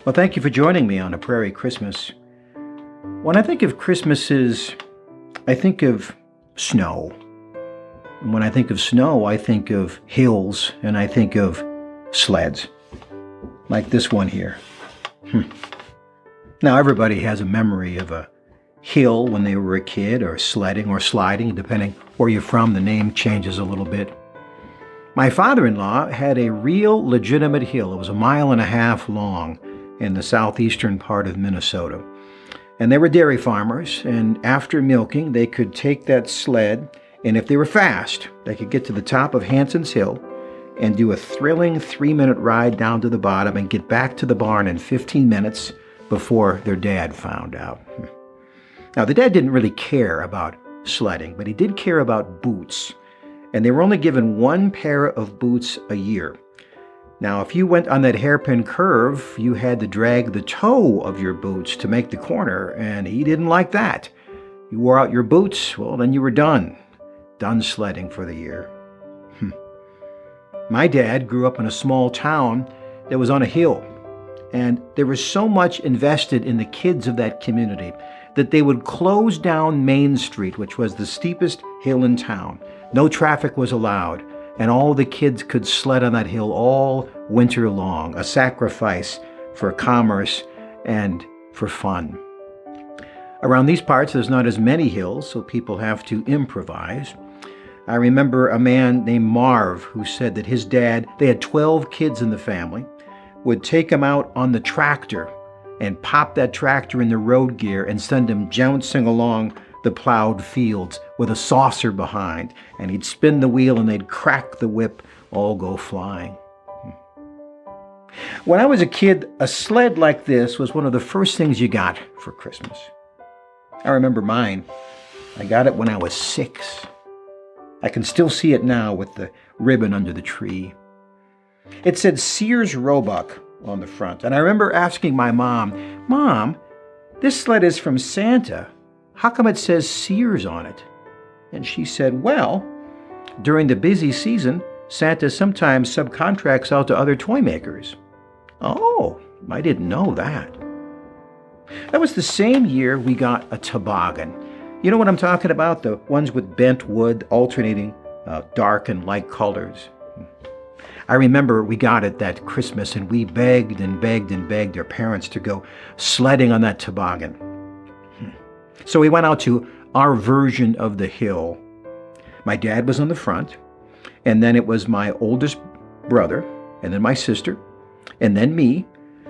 Well, thank you for joining me on A Prairie Christmas. When I think of Christmases, I think of snow. And when I think of snow, I think of hills and I think of sleds, like this one here. Now, everybody has a memory of a hill when they were a kid, or sledding or sliding, depending where you're from, the name changes a little bit. My father-in-law had a real legitimate hill. It was 1.5 miles long in the southeastern part of Minnesota. And they were dairy farmers, and after milking, they could take that sled, and if they were fast, they could get to the top of Hanson's Hill and do a thrilling 3-minute ride down to the bottom and get back to the barn in 15 minutes before their dad found out. Now, the dad didn't really care about sledding, but he did care about boots, and they were only given one pair of boots a year. Now, if you went on that hairpin curve, you had to drag the toe of your boots to make the corner, and he didn't like that. You wore out your boots, well, then you were done. Done sledding for the year. My dad grew up in a small town that was on a hill, and there was so much invested in the kids of that community that they would close down Main Street, which was the steepest hill in town. No traffic was allowed, and all the kids could sled on that hill all winter long, a sacrifice for commerce and for fun. Around these parts, there's not as many hills, so people have to improvise. I remember a man named Marv who said that his dad, they had 12 kids in the family, would take him out on the tractor and pop that tractor in the road gear and send him jouncing along the plowed fields with a saucer behind, and he'd spin the wheel and they'd crack the whip, all go flying. When I was a kid, a sled like this was one of the first things you got for Christmas. I remember mine. I got it when I was 6. I can still see it now with the ribbon under the tree. It said Sears Roebuck on the front, and I remember asking my mom, "Mom, this sled is from Santa. How come it says Sears on it?" And she said, "Well, during the busy season, Santa sometimes subcontracts out to other toy makers." Oh, I didn't know that. That was the same year we got a toboggan. You know what I'm talking about? The ones with bent wood, alternating dark and light colors. I remember we got it that Christmas, and we begged and begged and begged our parents to go sledding on that toboggan. So we went out to our version of the hill. My dad was on the front, and then it was my oldest brother, and then my sister, and then me,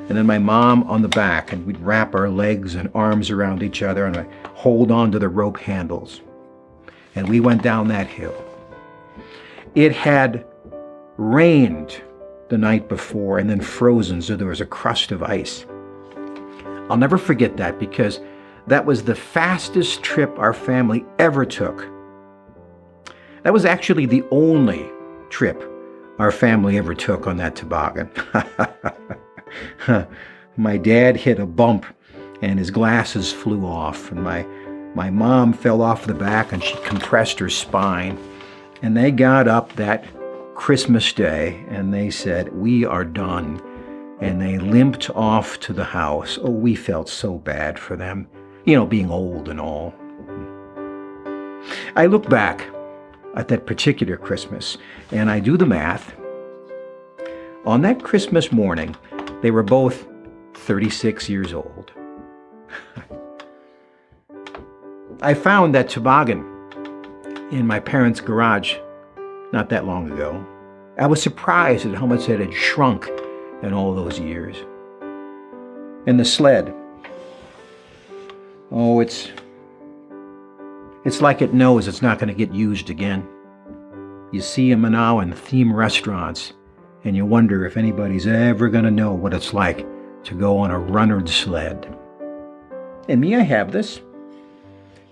and then my mom on the back, and we'd wrap our legs and arms around each other and hold on to the rope handles. And we went down that hill. It had rained the night before and then frozen, so there was a crust of ice. I'll never forget that, because that was the fastest trip our family ever took. That was actually the only trip our family ever took on that toboggan. My dad hit a bump and his glasses flew off, and my mom fell off the back and she compressed her spine. And they got up that Christmas Day and they said, "We are done." And they limped off to the house. Oh, we felt so bad for them, being old and all. I look back at that particular Christmas and I do the math. On that Christmas morning, they were both 36 years old. I found that toboggan in my parents' garage not that long ago. I was surprised at how much it had shrunk in all those years. And the sled, oh, it's like it knows it's not going to get used again. You see them now in theme restaurants, and you wonder if anybody's ever going to know what it's like to go on a Runnard sled. And me, I have this.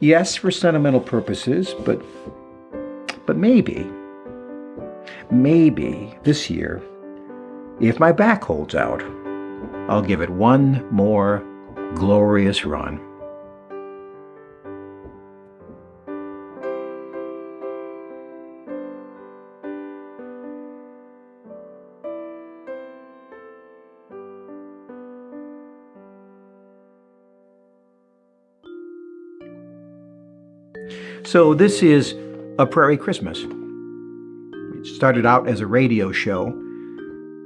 Yes, for sentimental purposes, but maybe this year, if my back holds out, I'll give it one more glorious run. So this is A Prairie Christmas. It started out as a radio show.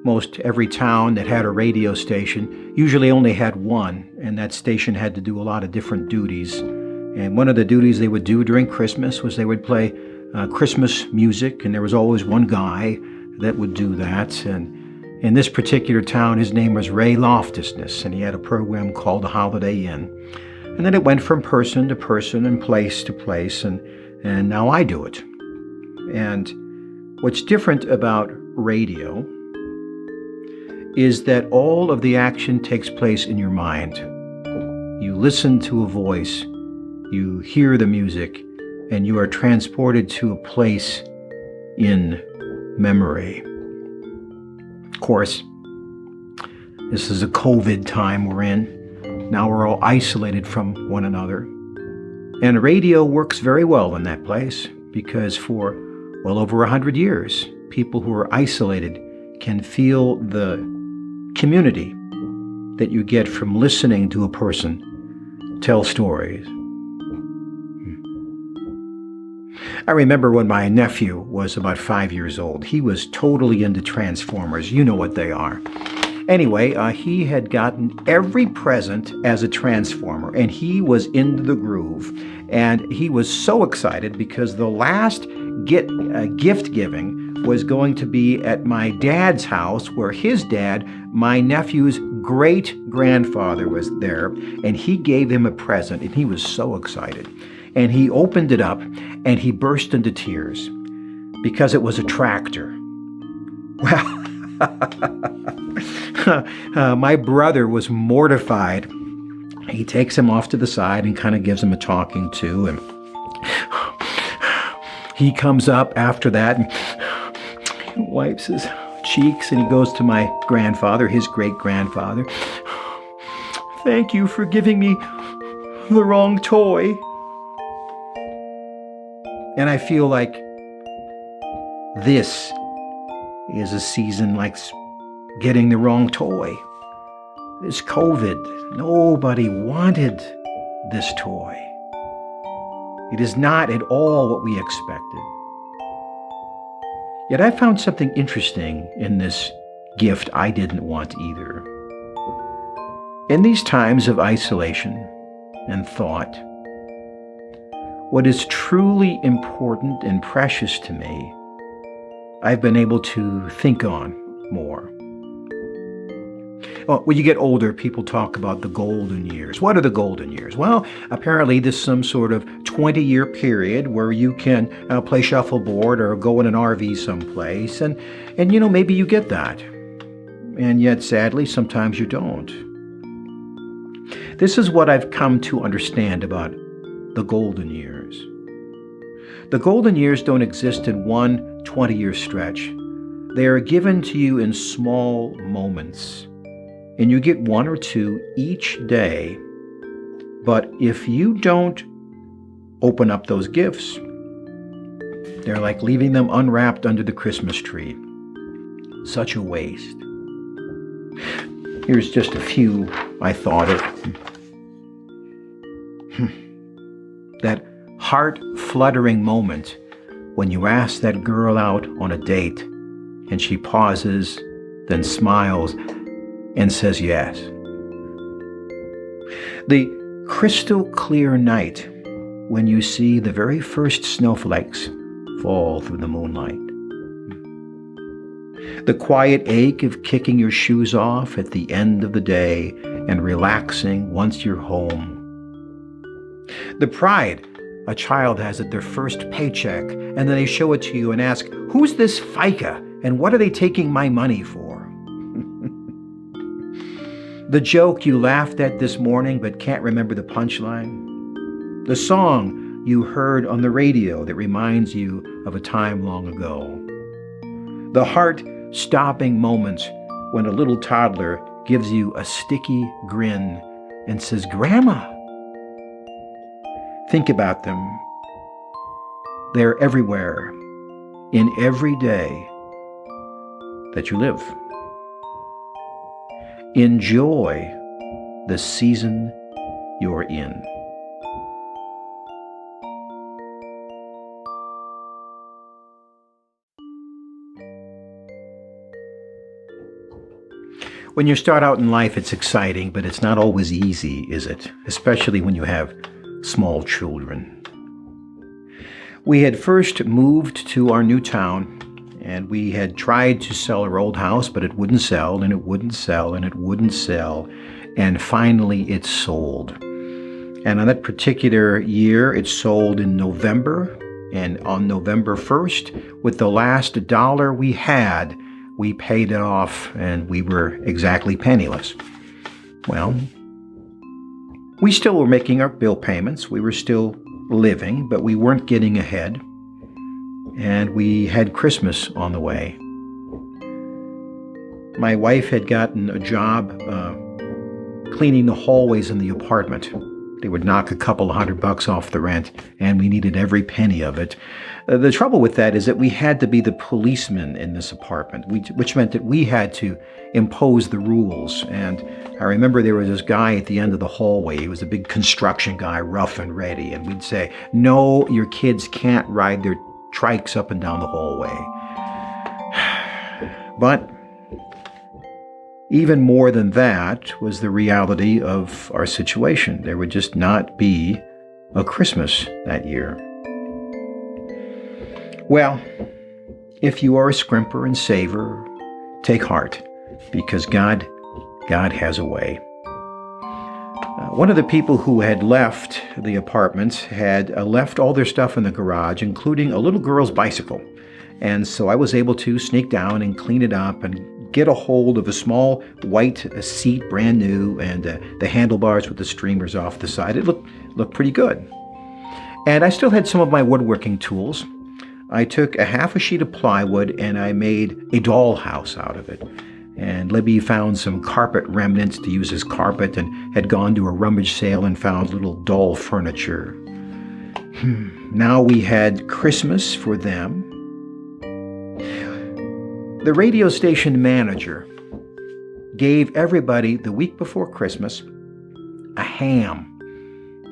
Most every town that had a radio station usually only had one, and that station had to do a lot of different duties. And one of the duties they would do during Christmas was they would play Christmas music, and there was always one guy that would do that. And in this particular town, his name was Ray Loftusness, and he had a program called The Holiday Inn. And then it went from person to person and place to place, and now I do it. And what's different about radio is that all of the action takes place in your mind. You listen to a voice, you hear the music, and you are transported to a place in memory. Of course, this is a COVID time we're in. Now we're all isolated from one another. And radio works very well in that place because for well over 100 years, people who are isolated can feel the community that you get from listening to a person tell stories. I remember when my nephew was about 5 years old. He was totally into Transformers. You know what they are. Anyway, he had gotten every present as a Transformer, and he was into the groove. And he was so excited because the last gift giving was going to be at my dad's house, where his dad, my nephew's great-grandfather, was there, and he gave him a present, and he was so excited. And he opened it up, and he burst into tears because it was a tractor. Well, my brother was mortified. He takes him off to the side and kind of gives him a talking to, and he comes up after that and wipes his cheeks, and he goes to my grandfather, his great-grandfather. "Thank you for giving me the wrong toy." And I feel like this is a season like getting the wrong toy. This COVID, nobody wanted this toy. It is not at all what we expected. Yet I found something interesting in this gift I didn't want either. In these times of isolation and thought, what is truly important and precious to me, I've been able to think on more. Well, when you get older, people talk about the golden years. What are the golden years? Well, apparently there's some sort of 20-year period where you can play shuffleboard or go in an RV someplace, and maybe you get that. And yet, sadly, sometimes you don't. This is what I've come to understand about the golden years. The golden years don't exist in one 20-year stretch. They are given to you in small moments, and you get one or two each day. But if you don't open up those gifts, they're like leaving them unwrapped under the Christmas tree. Such a waste. Here's just a few I thought of. That heart-fluttering moment when you ask that girl out on a date and she pauses, then smiles and says yes. The crystal clear night when you see the very first snowflakes fall through the moonlight. The quiet ache of kicking your shoes off at the end of the day and relaxing once you're home. The pride a child has at their first paycheck, and then they show it to you and ask, "Who's this FICA, and what are they taking my money for?" The joke you laughed at this morning but can't remember the punchline. The song you heard on the radio that reminds you of a time long ago. The heart-stopping moments when a little toddler gives you a sticky grin and says, "Grandma." Think about them. They're everywhere, in every day that you live. Enjoy the season you're in. When you start out in life, it's exciting, but it's not always easy, is it? Especially when you have small children. We had first moved to our new town, and we had tried to sell our old house, but it wouldn't sell, and it wouldn't sell, and it wouldn't sell, and finally it sold. And on that particular year, it sold in November, and on November 1st, with the last dollar we had, we paid it off, and we were exactly penniless. Well, we still were making our bill payments. We were still living, but we weren't getting ahead. And we had Christmas on the way. My wife had gotten a job cleaning the hallways in the apartment. They would knock a couple of $100 off the rent, and we needed every penny of it. The trouble with that is that we had to be the policeman in this apartment, which meant that we had to impose the rules. And I remember there was this guy at the end of the hallway. He was a big construction guy, rough and ready. And we'd say, no, your kids can't ride their trikes up and down the hallway. But even more than that was the reality of our situation. There would just not be a Christmas that year. Well, if you are a scrimper and saver, take heart, because God has a way. One of the people who had left the apartment had left all their stuff in the garage, including a little girl's bicycle. And so I was able to sneak down and clean it up and get a hold of a small white seat, brand new, and the handlebars with the streamers off the side. It looked pretty good. And I still had some of my woodworking tools. I took a half a sheet of plywood and I made a dollhouse out of it. And Libby found some carpet remnants to use as carpet and had gone to a rummage sale and found little doll furniture. Now we had Christmas for them. The radio station manager gave everybody the week before Christmas a ham.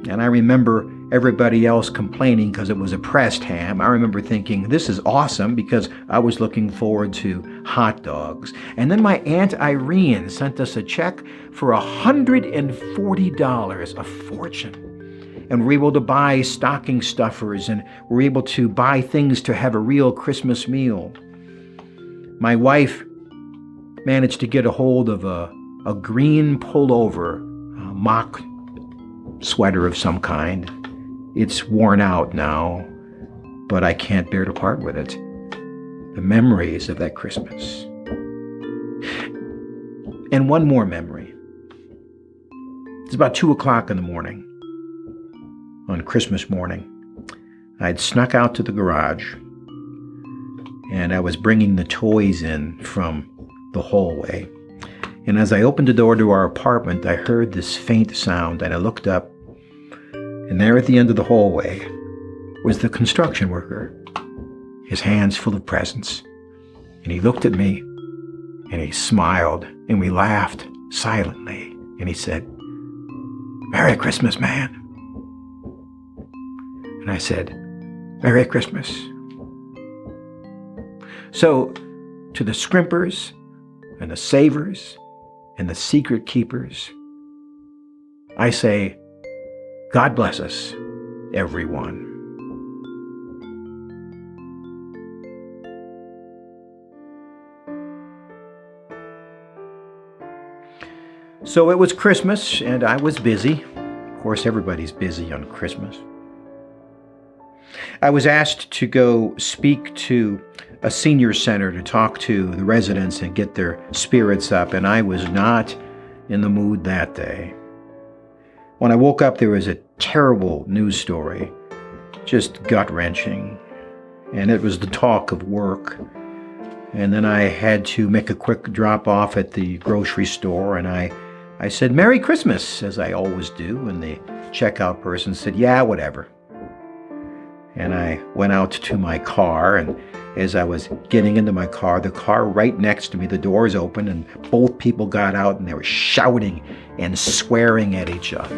And I remember everybody else complaining because it was a pressed ham. I remember thinking, this is awesome, because I was looking forward to hot dogs. And then my Aunt Irene sent us a check for $140, a fortune. And we were able to buy stocking stuffers, and we were able to buy things to have a real Christmas meal. My wife managed to get a hold of a green pullover, a mock sweater of some kind. It's worn out now, but I can't bear to part with it. The memories of that Christmas. And one more memory. It's about 2 o'clock in the morning on Christmas morning. I'd snuck out to the garage, and I was bringing the toys in from the hallway. And as I opened the door to our apartment, I heard this faint sound, and I looked up, and there at the end of the hallway was the construction worker, his hands full of presents. And he looked at me, and he smiled, and we laughed silently, and he said, "Merry Christmas, man." And I said, "Merry Christmas." So, to the scrimpers and the savers and the secret keepers, I say, God bless us, everyone. So it was Christmas, and I was busy. Of course, everybody's busy on Christmas. I was asked to go speak to a senior center to talk to the residents and get their spirits up, and I was not in the mood that day. When I woke up, there was a terrible news story, just gut-wrenching, and it was the talk of work. And then I had to make a quick drop-off at the grocery store, and I said, "Merry Christmas," as I always do, and the checkout person said, "Yeah, whatever." And I went out to my car, and as I was getting into my car, the car right next to me, the doors opened, and both people got out, and they were shouting and swearing at each other.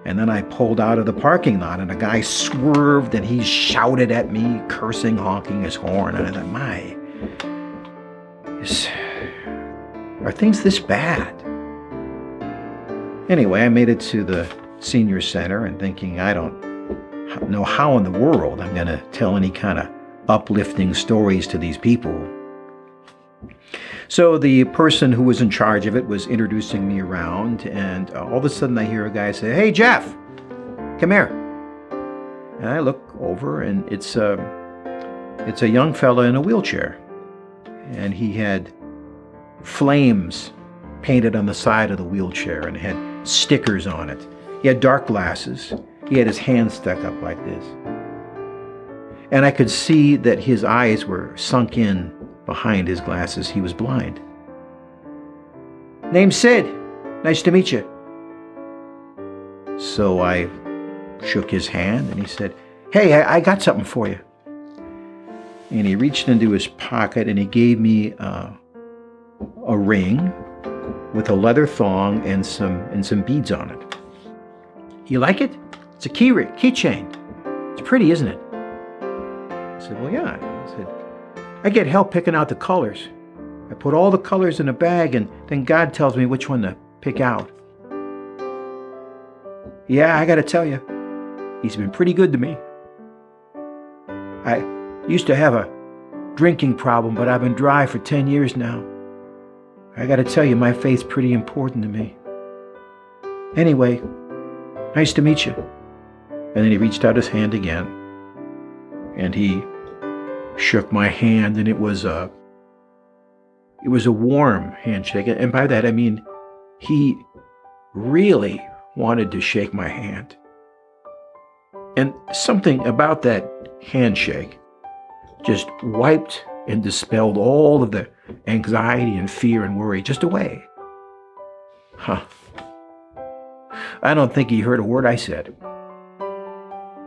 And then I pulled out of the parking lot, and a guy swerved, and he shouted at me, cursing, honking his horn. And I thought, Are things this bad? Anyway, I made it to the senior center and thinking, I don't know how in the world I'm going to tell any kind of uplifting stories to these people. So the person who was in charge of it was introducing me around, and all of a sudden I hear a guy say, "Hey, Jeff, come here." And I look over, and it's a young fella in a wheelchair, and he had flames painted on the side of the wheelchair and had stickers on it. He had dark glasses. He had his hand stuck up like this. And I could see that his eyes were sunk in behind his glasses. He was blind. "Name's Sid. Nice to meet you." So I shook his hand and he said, "Hey, I got something for you." And he reached into his pocket and he gave me a ring with a leather thong and some beads on it. "You like it? It's a keychain. It's pretty, isn't it?" I said, "Well, yeah." He said, "I get help picking out the colors. I put all the colors in a bag and then God tells me which one to pick out." Yeah, I got to tell you, he's been pretty good to me. I used to have a drinking problem, but I've been dry for 10 years now. I got to tell you, my faith's pretty important to me. Anyway, nice to meet you." And then he reached out his hand again, and he shook my hand, and it was a warm handshake. And by that I mean he really wanted to shake my hand. And something about that handshake just wiped and dispelled all of the anxiety and fear and worry just away. I don't think he heard a word I said.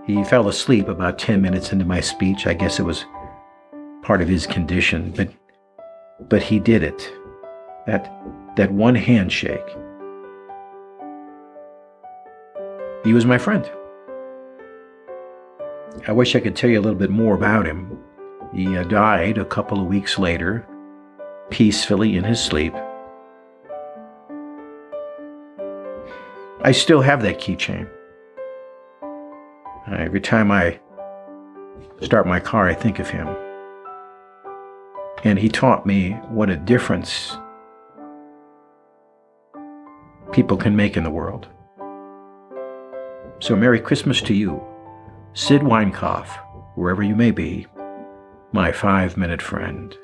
He fell asleep about 10 minutes into my speech. I guess it was part of his condition, but he did it. That one handshake. He was my friend. I wish I could tell you a little bit more about him. He died a couple of weeks later, peacefully in his sleep. I still have that keychain. Every time I start my car, I think of him. And he taught me what a difference people can make in the world. So Merry Christmas to you, Sid Weinkoff, wherever you may be, my 5-minute friend.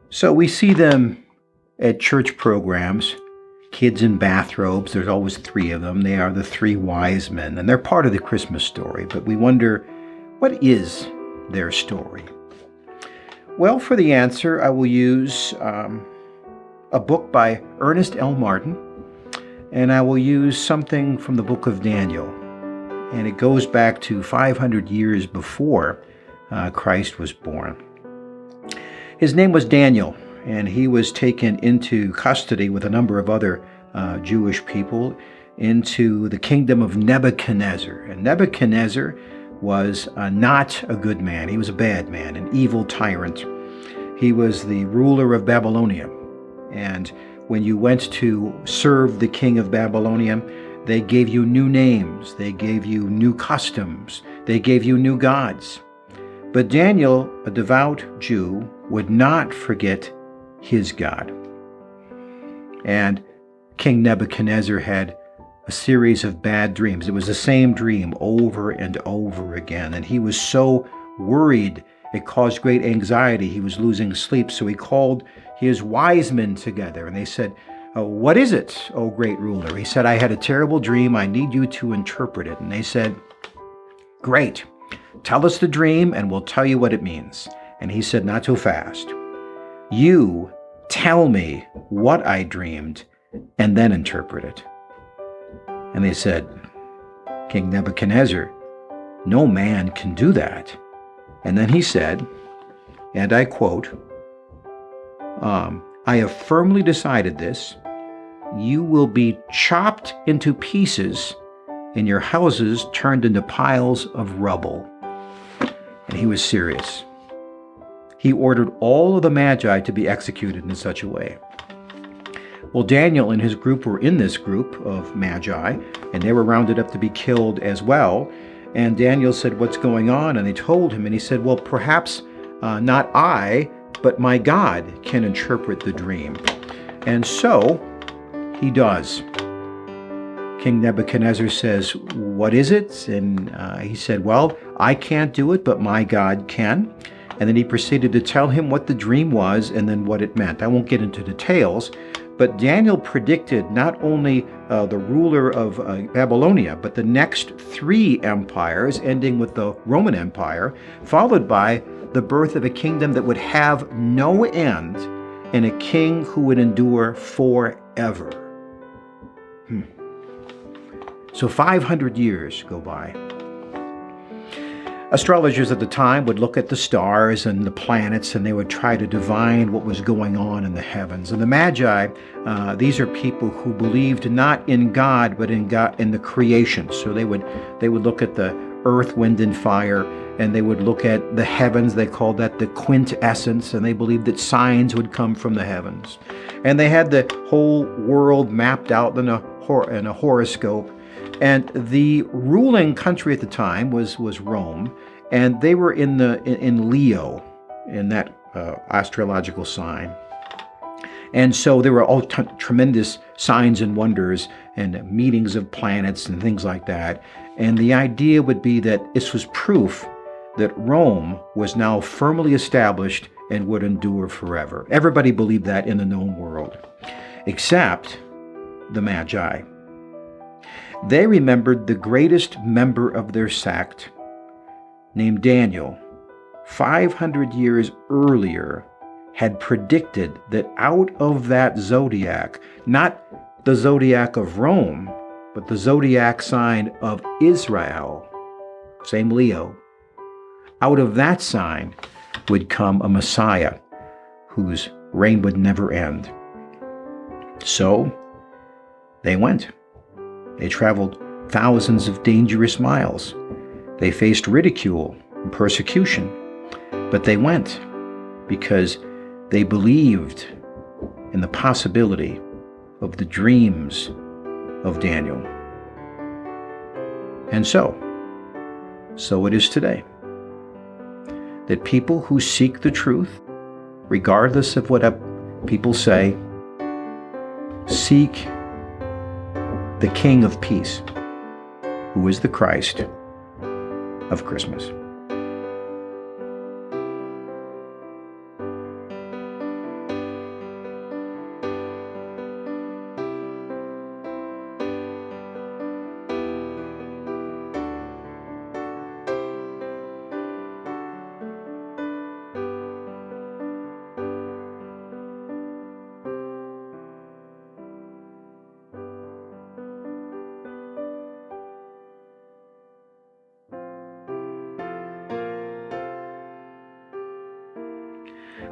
So we see them at church programs, kids in bathrobes. There's always 3 of them. They are the 3 wise men, and they're part of the Christmas story. But we wonder, what is their story? Well, for the answer, I will use a book by Ernest L. Martin, and I will use something from the book of Daniel. And it goes back to 500 years before Christ was born. His name was Daniel, and he was taken into custody with a number of other Jewish people into the kingdom of Nebuchadnezzar. And Nebuchadnezzar was not a good man. He was a bad man, an evil tyrant. He was the ruler of Babylonia. And when you went to serve the king of Babylonia, they gave you new names. They gave you new customs. They gave you new gods. But Daniel, a devout Jew, would not forget his God. And King Nebuchadnezzar had a series of bad dreams. It was the same dream over and over again. And he was so worried, it caused great anxiety. He was losing sleep. So he called his wise men together and they said, "What is it, O great ruler?" He said, "I had a terrible dream. I need you to interpret it." And they said, "Great. Tell us the dream and we'll tell you what it means." And he said, "Not so fast. You tell me what I dreamed and then interpret it." And they said, "King Nebuchadnezzar, no man can do that." And then he said, and I quote, "I have firmly decided this, you will be chopped into pieces and your houses turned into piles of rubble. And he was serious. He ordered all of the Magi to be executed in such a way. Well, Daniel and his group were in this group of Magi, and they were rounded up to be killed as well. And Daniel said, "What's going on?" And they told him, and he said, "Well, perhaps not I, but my God can interpret the dream." And so he does. King Nebuchadnezzar says, "What is it?" And he said, "Well, I can't do it, but my God can." And then he proceeded to tell him what the dream was and then what it meant. I won't get into details, but Daniel predicted not only the ruler of Babylonia, but the next 3 empires, ending with the Roman Empire, followed by the birth of a kingdom that would have no end and a king who would endure forever. So 500 years go by. Astrologers at the time would look at the stars and the planets, and they would try to divine what was going on in the heavens. And the Magi, these are people who believed not in God, but in God, in the creation. So they would look at the earth, wind, and fire, and they would look at the heavens. They called that the quintessence, and they believed that signs would come from the heavens. And they had the whole world mapped out in a horoscope. And the ruling country at the time was Rome, and they were in Leo, in that astrological sign. And so there were all tremendous signs and wonders and meetings of planets and things like that. And the idea would be that this was proof that Rome was now firmly established and would endure forever. Everybody believed that in the known world, except the Magi. They remembered the greatest member of their sect, named Daniel, 500 years earlier, had predicted that out of that zodiac, not the zodiac of Rome, but the zodiac sign of Israel, same Leo, out of that sign would come a Messiah whose reign would never end. So they went. They traveled thousands of dangerous miles. They faced ridicule and persecution, but they went because they believed in the possibility of the dreams of Daniel. And so it is today, that people who seek the truth, regardless of what people say, seek the King of Peace, who is the Christ of Christmas.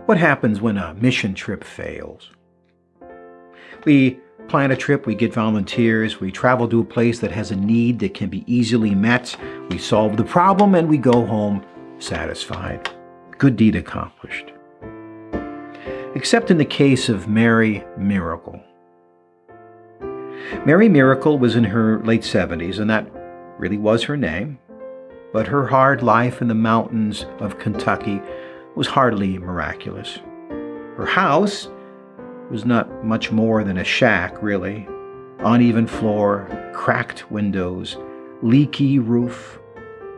What happens when a mission trip fails? We plan a trip, we get volunteers, we travel to a place that has a need that can be easily met, we solve the problem, and we go home satisfied. Good deed accomplished. Except in the case of Mary Miracle. Mary Miracle was in her late 70s, and that really was her name, but her hard life in the mountains of Kentucky was hardly miraculous. Her house was not much more than a shack, really. Uneven floor, cracked windows, leaky roof.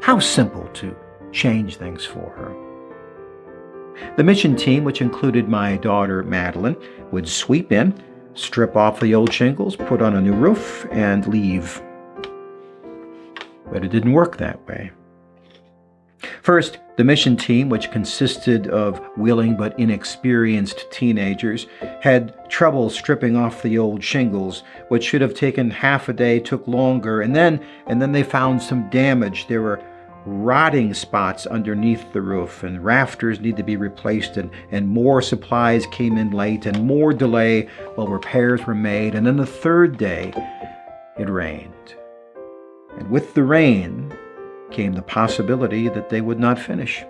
How simple to change things for her. The mission team, which included my daughter Madeline, would sweep in, strip off the old shingles, put on a new roof, and leave. But it didn't work that way. First, the mission team, which consisted of willing but inexperienced teenagers, had trouble stripping off the old shingles, which should have taken half a day, took longer, and then they found some damage. There were rotting spots underneath the roof, and rafters need to be replaced, and more supplies came in late, and more delay while repairs were made. And then the third day, it rained. And with the rain came the possibility that they would not finish.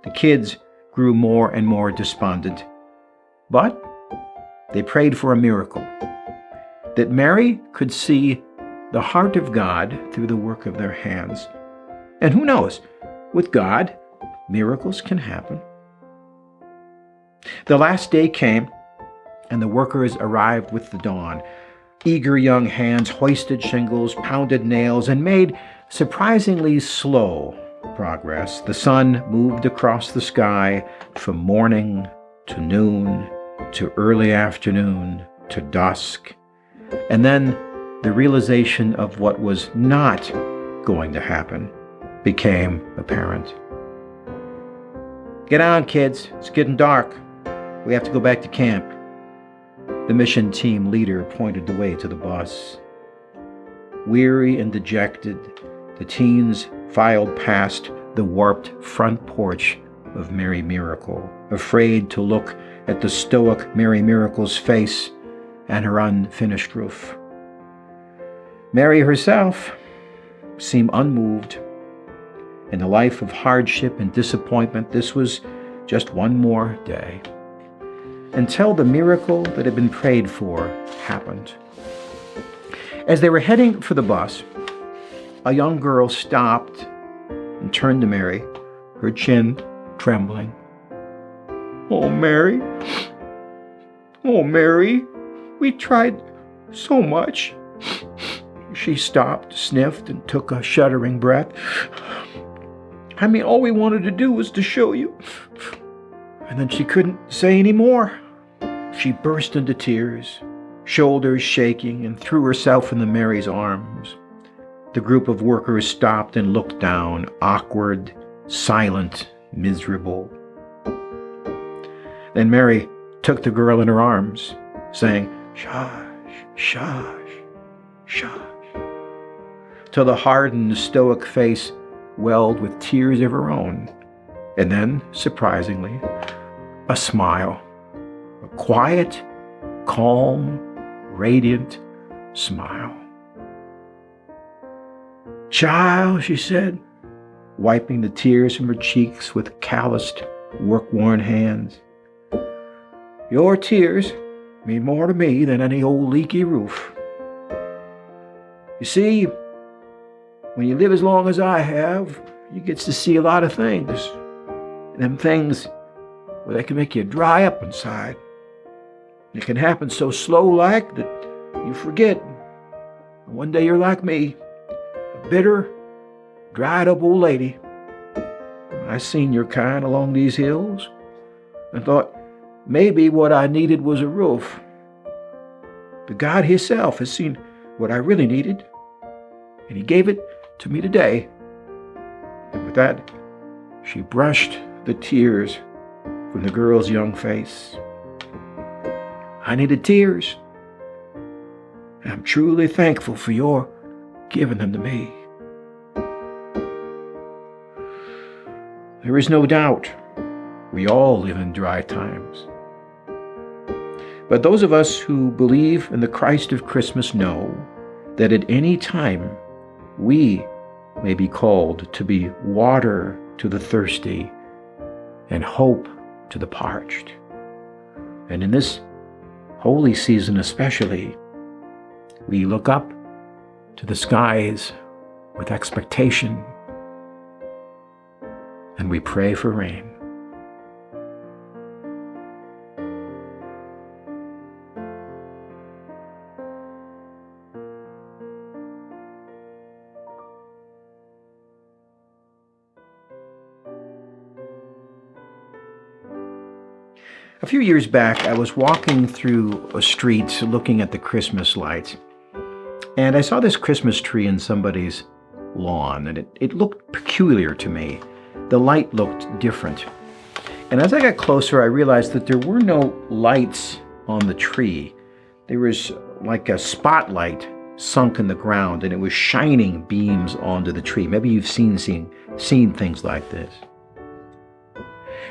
The kids grew more and more despondent, but they prayed for a miracle, that Mary could see the heart of God through the work of their hands. And who knows, with God, miracles can happen. The last day came, and the workers arrived with the dawn. Eager young hands hoisted shingles, pounded nails, and made surprisingly slow progress. The sun moved across the sky from morning to noon to early afternoon to dusk. And then the realization of what was not going to happen became apparent. "Get on, kids. It's getting dark. We have to go back to camp." The mission team leader pointed the way to the bus. Weary and dejected, the teens filed past the warped front porch of Mary Miracle, afraid to look at the stoic Mary Miracle's face and her unfinished roof. Mary herself seemed unmoved. In a life of hardship and disappointment, this was just one more day, until the miracle that had been prayed for happened. As they were heading for the bus, a young girl stopped and turned to Mary, her chin trembling. Oh, Mary, we tried so much." She stopped, sniffed, and took a shuddering breath. "I mean, all we wanted to do was to show you." And then she couldn't say any more. She burst into tears, shoulders shaking, and threw herself into Mary's arms. The group of workers stopped and looked down, awkward, silent, miserable. Then Mary took the girl in her arms, saying, "Shush, shush, shush," till the hardened, stoic face welled with tears of her own. And then, surprisingly, a smile. A quiet, calm, radiant smile. "Child," she said, wiping the tears from her cheeks with calloused, work-worn hands, "your tears mean more to me than any old leaky roof. You see, when you live as long as I have, you get to see a lot of things. And them things, well, they can make you dry up inside. It can happen so slow-like that you forget. And one day you're like me, a bitter, dried-up old lady. I seen your kind along these hills and thought maybe what I needed was a roof. But God Himself has seen what I really needed, and He gave it to me today." And with that, she brushed the tears from the girl's young face. "I needed tears, and I'm truly thankful for your giving them to me." There is no doubt we all live in dry times. But those of us who believe in the Christ of Christmas know that at any time we may be called to be water to the thirsty and hope to the parched. And in this holy season especially, we look up to the skies with expectation and we pray for rain. A few years back, I was walking through a street looking at the Christmas lights, and I saw this Christmas tree in somebody's lawn, and it looked peculiar to me. The light looked different. And as I got closer, I realized that there were no lights on the tree. There was like a spotlight sunk in the ground and it was shining beams onto the tree. Maybe you've seen things like this.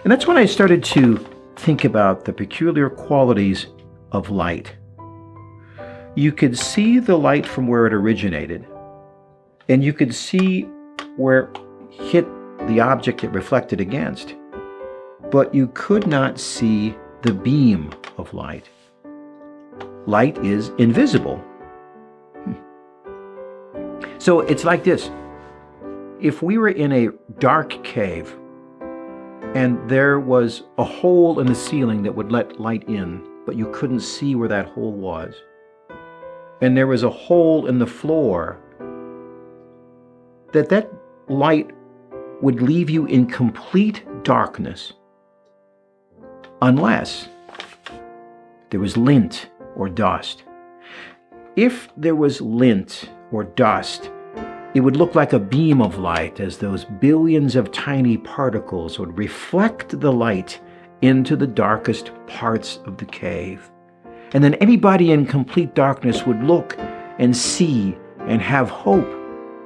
And that's when I started to think about the peculiar qualities of light. You could see the light from where it originated, and you could see where it hit the object it reflected against, but you could not see the beam of light. Light is invisible. So it's like this. If we were in a dark cave and there was a hole in the ceiling that would let light in, but you couldn't see where that hole was, and there was a hole in the floor, that light would leave you in complete darkness unless there was lint or dust. If there was lint or dust, it would look like a beam of light as those billions of tiny particles would reflect the light into the darkest parts of the cave. And then anybody in complete darkness would look and see and have hope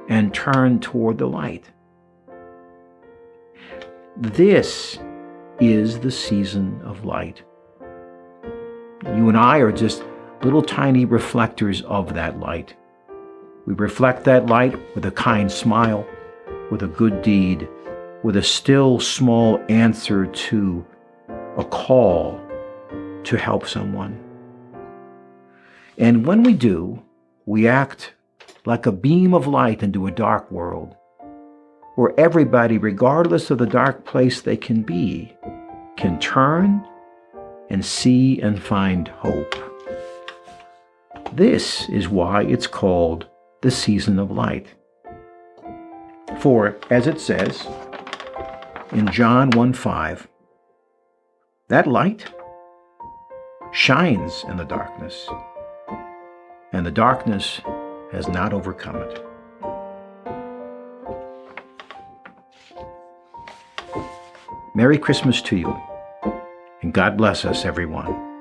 and turn toward the light. This is the season of light. You and I are just little tiny reflectors of that light. We reflect that light with a kind smile, with a good deed, with a still small answer to a call to help someone. And when we do, we act like a beam of light into a dark world, where everybody, regardless of the dark place they can be, can turn and see and find hope. This is why it's called the season of light. For, as it says in John 1:5, that light shines in the darkness, and the darkness has not overcome it. Merry Christmas to you, and God bless us, everyone.